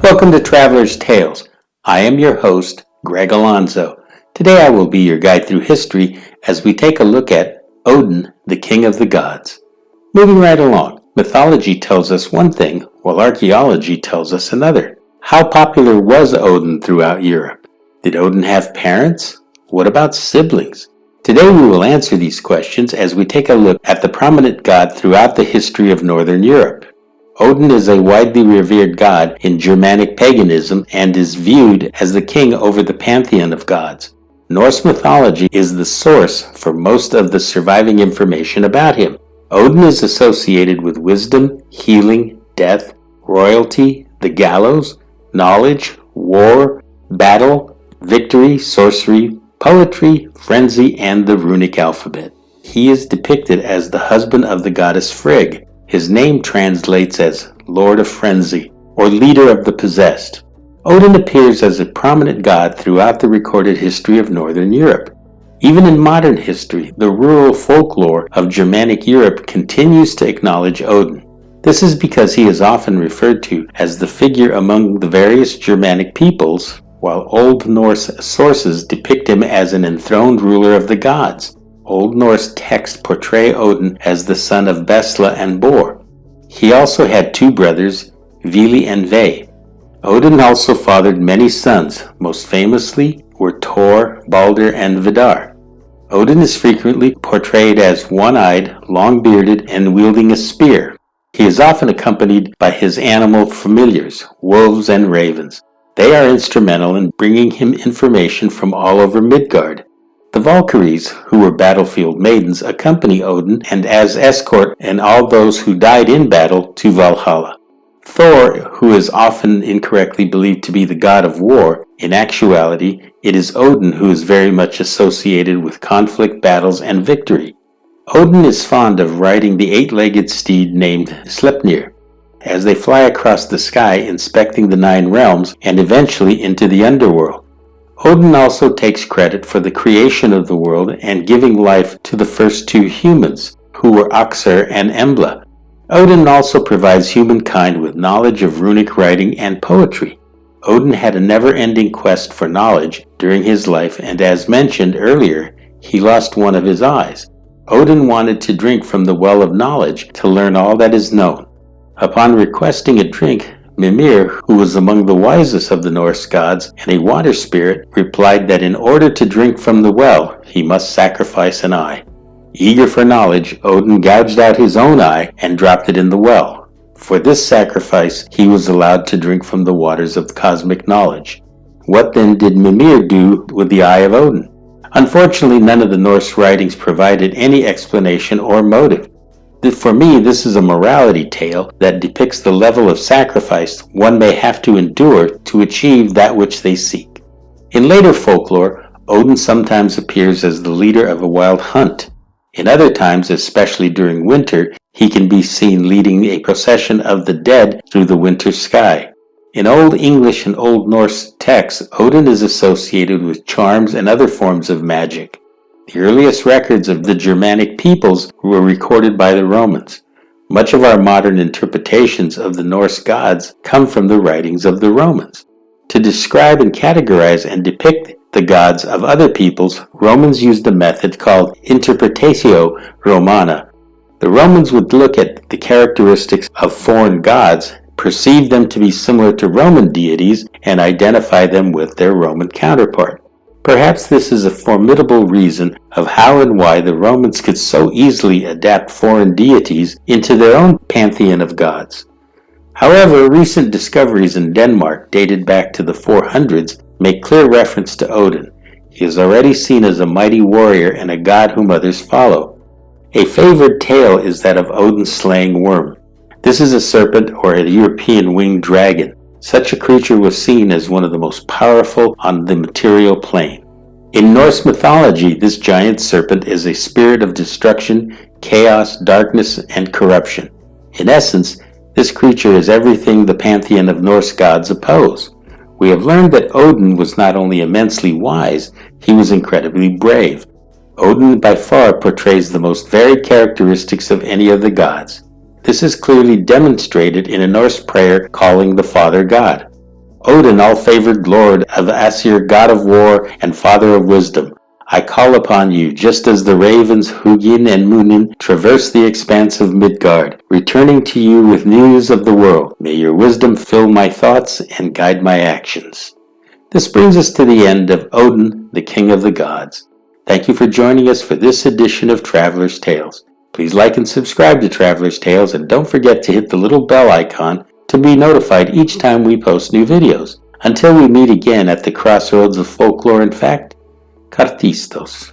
Welcome to Traveler's Tales. I am your host, Greg Alonzo. Today I will be your guide through history as we take a look at Odin, the king of the gods. Moving right along, mythology tells us one thing, while archaeology tells us another. How popular was Odin throughout Europe? Did Odin have parents? What about siblings? Today we will answer these questions as we take a look at the prominent god throughout the history of Northern Europe. Odin is a widely revered god in Germanic paganism and is viewed as the king over the pantheon of gods. Norse mythology is the source for most of the surviving information about him. Odin is associated with wisdom, healing, death, royalty, the gallows, knowledge, war, battle, victory, sorcery, poetry, frenzy, and the runic alphabet. He is depicted as the husband of the goddess Frigg. His name translates as Lord of Frenzy, or Leader of the Possessed. Odin appears as a prominent god throughout the recorded history of Northern Europe. Even in modern history, the rural folklore of Germanic Europe continues to acknowledge Odin. This is because he is often referred to as the figure among the various Germanic peoples, while Old Norse sources depict him as an enthroned ruler of the gods. Old Norse texts portray Odin as the son of Besla and Bor. He also had two brothers, Vili and Ve. Odin also fathered many sons, most famously were Thor, Balder, and Vidar. Odin is frequently portrayed as one-eyed, long-bearded, and wielding a spear. He is often accompanied by his animal familiars, wolves and ravens. They are instrumental in bringing him information from all over Midgard. The Valkyries, who were battlefield maidens, accompany Odin and as escort and all those who died in battle to Valhalla. Thor, who is often incorrectly believed to be the god of war, in actuality, it is Odin who is very much associated with conflict, battles, and victory. Odin is fond of riding the eight-legged steed named Sleipnir, as they fly across the sky inspecting the 9 realms and eventually into the underworld. Odin also takes credit for the creation of the world and giving life to the first 2 humans, who were Oxer and Embla. Odin also provides humankind with knowledge of runic writing and poetry. Odin had a never-ending quest for knowledge during his life, and as mentioned earlier, he lost one of his eyes. Odin wanted to drink from the well of knowledge to learn all that is known. Upon requesting a drink, Mimir, who was among the wisest of the Norse gods and a water spirit, replied that in order to drink from the well, he must sacrifice an eye. Eager for knowledge, Odin gouged out his own eye and dropped it in the well. For this sacrifice, he was allowed to drink from the waters of cosmic knowledge. What then did Mimir do with the eye of Odin? Unfortunately, none of the Norse writings provided any explanation or motive. For me, this is a morality tale that depicts the level of sacrifice one may have to endure to achieve that which they seek. In later folklore, Odin sometimes appears as the leader of a wild hunt. In other times, especially during winter, he can be seen leading a procession of the dead through the winter sky. In Old English and Old Norse texts, Odin is associated with charms and other forms of magic. The earliest records of the Germanic peoples were recorded by the Romans. Much of our modern interpretations of the Norse gods come from the writings of the Romans. To describe and categorize and depict the gods of other peoples, Romans used a method called interpretatio Romana. The Romans would look at the characteristics of foreign gods, perceive them to be similar to Roman deities, and identify them with their Roman counterpart. Perhaps this is a formidable reason of how and why the Romans could so easily adapt foreign deities into their own pantheon of gods. However, recent discoveries in Denmark, dated back to the 400s, make clear reference to Odin. He is already seen as a mighty warrior and a god whom others follow. A favored tale is that of Odin slaying Worm. This is a serpent or a European winged dragon. Such a creature was seen as one of the most powerful on the material plane. In Norse mythology, this giant serpent is a spirit of destruction, chaos, darkness, and corruption. In essence, this creature is everything the pantheon of Norse gods oppose. We have learned that Odin was not only immensely wise, he was incredibly brave. Odin by far portrays the most varied characteristics of any of the gods. This is clearly demonstrated in a Norse prayer calling the Father God. Odin, all-favored lord of Aesir, god of war and father of wisdom, I call upon you, just as the ravens Hugin and Munin traverse the expanse of Midgard, returning to you with news of the world. May your wisdom fill my thoughts and guide my actions. This brings us to the end of Odin, the King of the Gods. Thank you for joining us for this edition of Traveler's Tales. Please like and subscribe to Traveler's Tales, and don't forget to hit the little bell icon to be notified each time we post new videos. Until we meet again at the crossroads of folklore and fact, Kartistos.